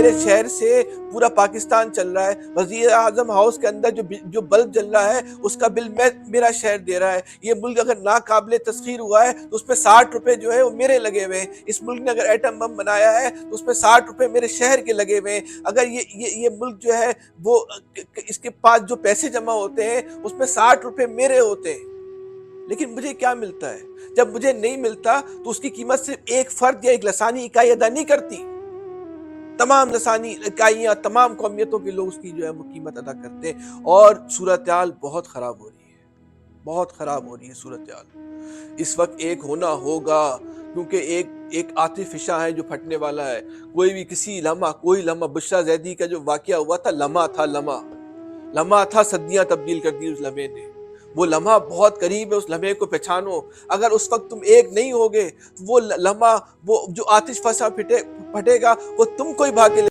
میرے شہر سے پورا پاکستان چل رہا ہے، وزیر اعظم ہاؤس کے اندر جو بلب جل رہا ہے اس کا بل میرا شہر دے رہا ہے، یہ ملک اگر ناقابل تسخیر ہوا ہے تو اس پہ 60 روپے جو ہے وہ میرے لگے ہوئے ہیں، اس ملک نے اگر ایٹم بم بنایا ہے تو اس پہ 60 روپے میرے شہر کے لگے ہوئے ہیں، اگر یہ ملک جو ہے وہ اس کے پاس جو پیسے جمع ہوتے ہیں اس میں 60 روپے میرے ہوتے ہیں، لیکن مجھے کیا ملتا ہے؟ جب مجھے نہیں ملتا تو اس کی قیمت صرف ایک فرد یا ایک لسانی اکائی ادا نہیں کرتی، تمام لسانی اکائیاں، تمام قومیتوں کے لوگ اس کی جو ہے وہ قیمت ادا کرتے ہیں، اور صورتحال بہت خراب ہو رہی ہے، بہت خراب ہو رہی ہے صورتحال۔ اس وقت ایک ہونا ہوگا، کیونکہ ایک عاطف فشاں ہے جو پھٹنے والا ہے، کوئی بھی کسی لمحہ، کوئی لمحہ، بشرا زیدی کا جو واقعہ ہوا تھا، لمحہ تھا، لمحہ تھا، صدیاں تبدیل کر دی اس لمحے نے، وہ لمحہ بہت قریب ہے، اس لمحے کو پہچانو، اگر اس وقت تم ایک نہیں ہوگے تو وہ لمحہ، وہ جو آتش فشاں پھٹے گا وہ تم کو ہی بھا کے